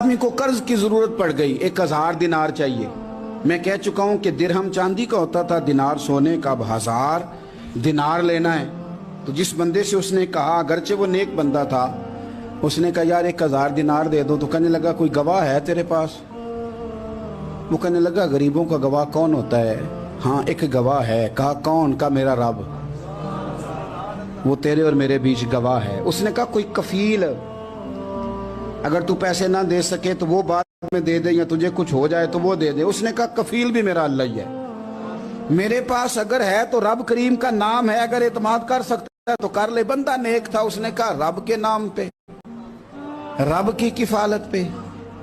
आदमी को कर्ज की जरूरत पड़ गई, 1000 दिनार चाहिए। मैं कह चुका हूं कि दिरहम चांदी का होता था, दिनार सोने का। अब 1000 दिनार लेना है। तो जिस बंदे से उसने कहा, अगरचे वो नेक बंदा था, उसने कहा यार 1000 दिनार दे दो। तो कहने लगा कोई गवाह है तेरे पास? वो कहने लगा गरीबों का गवाह कौन होता है? हाँ एक गवाह है। कहा कौन? का मेरा रब, वो तेरे और मेरे बीच गवाह है। उसने कहा कोई कफील, अगर तू पैसे ना दे सके तो वो बाद में दे दे, या तुझे कुछ हो जाए तो वो दे दे। उसने कहा कफील भी मेरा अल्लाह ही है। मेरे पास अगर है तो रब करीम का नाम है, अगर एतमाद कर सकता है तो कर ले। बंदा नेक था, उसने कहा रब के नाम पे, रब की किफालत पे,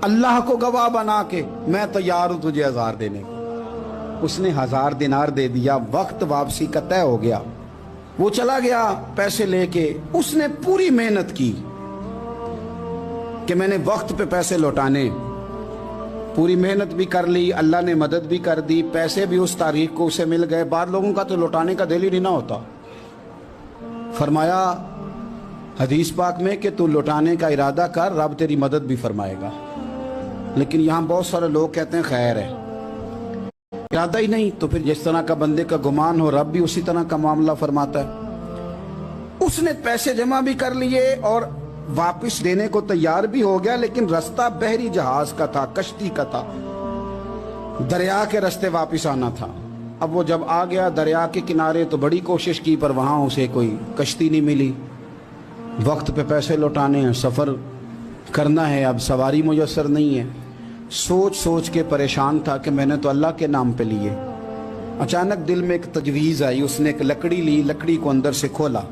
अल्लाह को गवाह बना के मैं तैयार हूं तुझे 1000 देने को। उसने 1000 दिनार दे दिया। वक्त वापसी का तय हो गया। वो चला गया पैसे लेके। उसने पूरी मेहनत की कि मैंने वक्त पे पैसे लौटाने, पूरी मेहनत भी कर ली, अल्लाह ने मदद भी कर दी, पैसे भी उस तारीख को उसे मिल गए। बाद लोगों का तो लौटाने का दिल ही नहीं ना होता। फरमाया हदीस पाक में कि तू लौटाने का इरादा कर, रब तेरी मदद भी फरमाएगा। लेकिन यहाँ बहुत सारे लोग कहते हैं खैर है, इरादा ही नहीं। तो फिर जिस तरह का बंदे का गुमान हो, रब भी उसी तरह का मामला फरमाता है। उसने पैसे जमा भी कर लिए और वापस देने को तैयार भी हो गया, लेकिन रास्ता बहरी जहाज का था, कश्ती का था, दरिया के रास्ते वापस आना था। अब वो जब आ गया दरिया के किनारे तो बड़ी कोशिश की, पर वहां उसे कोई कश्ती नहीं मिली। वक्त पे पैसे लौटाने हैं, सफर करना है, अब सवारी मुयस्सर नहीं है। सोच सोच के परेशान था कि मैंने तो अल्लाह के नाम पे लिए। अचानक दिल में एक तजवीज़ आई। उसने एक लकड़ी ली, लकड़ी को अंदर से खोला,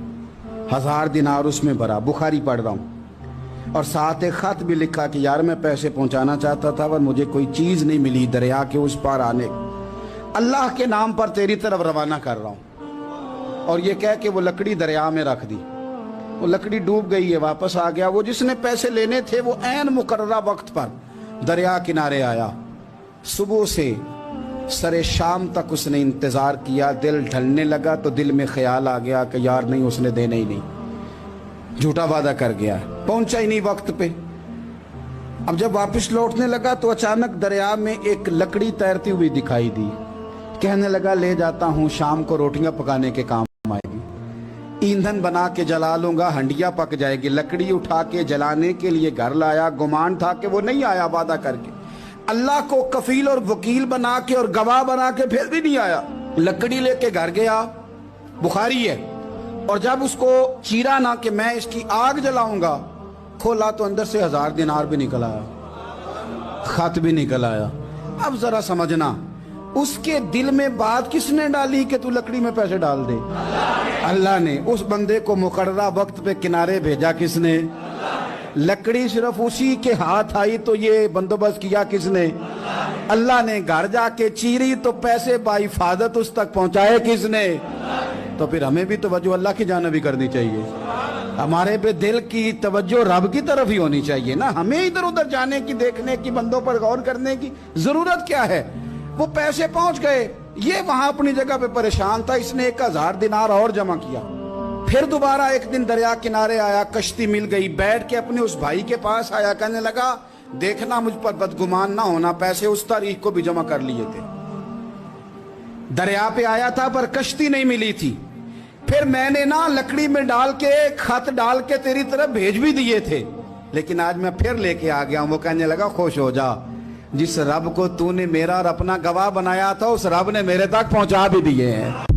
1000 दिनार उसमें भरा। बुखारी पढ़ रहा हूँ, और साथ एक खत भी लिखा कि यार मैं पैसे पहुंचाना चाहता था पर मुझे कोई चीज़ नहीं मिली दरिया के उस पार आने, अल्लाह के नाम पर तेरी तरफ रवाना कर रहा हूँ। और ये कह के वो लकड़ी दरिया में रख दी। वो लकड़ी डूब गई है, वापस आ गया। वो जिसने पैसे लेने थे वो ऐन मुकर्ररा वक्त पर दरिया किनारे आया। सुबह से सरे शाम तक उसने इंतजार किया। दिल ढलने लगा तो दिल में ख्याल आ गया कि यार नहीं, उसने देना ही नहीं, झूठा वादा कर गया, पहुंचा ही नहीं वक्त पे। अब जब वापस लौटने लगा तो अचानक दरिया में एक लकड़ी तैरती हुई दिखाई दी। कहने लगा ले जाता हूं, शाम को रोटियां पकाने के काम आएगी, ईंधन बना के जला लूंगा, हंडिया पक जाएगी। लकड़ी उठा के जलाने के लिए घर लाया। गुमान था कि वो नहीं आया वादा करके, अल्लाह को कफील और वकील बना के और गवाह बना के फिर भी नहीं आया। लकड़ी लेके घर गया, बुखारी है, और जब उसको चीरा ना कि मैं इसकी आग जलाऊंगा, खोला तो अंदर से 1000 दिनार भी निकल आया, खत भी निकल आया। अब जरा समझना, उसके दिल में बात किसने डाली कि तू लकड़ी में पैसे डाल दे? अल्लाह ने। उस बंदे को मुकर्ररा वक्त पे किनारे भेजा किसने? लकड़ी सिर्फ उसी के हाथ आई तो ये बंदोबस्त किया किसने? अल्लाह ने। घर जाके चीरी तो पैसे बाहिफाजत उस तक पहुंचाए किसने? तो फिर हमें भी तवज्जो अल्लाह की जानिब भी करनी चाहिए। हमारे पे दिल की तवज्जो रब की तरफ ही होनी चाहिए ना। हमें इधर उधर जाने की, देखने की, बंदों पर गौर करने की जरूरत क्या है? वो पैसे पहुंच गए, ये वहां अपनी जगह पे परेशान था। इसने 1000 दिनार और जमा किया। फिर दोबारा एक दिन दरिया किनारे आया, कश्ती मिल गई, बैठ के अपने उस भाई के पास आया। कहने लगा देखना मुझ पर बदगुमान ना होना, पैसे उस तारीख को भी जमा कर लिए थे, दरिया पे आया था पर कश्ती नहीं मिली थी। फिर मैंने ना लकड़ी में डाल के, खत डाल के तेरी तरफ भेज भी दिए थे, लेकिन आज मैं फिर लेके आ गया हूं। वो कहने लगा खुश हो जा, जिस रब को तूने मेरा और अपना गवाह बनाया था उस रब ने मेरे तक पहुंचा भी दिए हैं।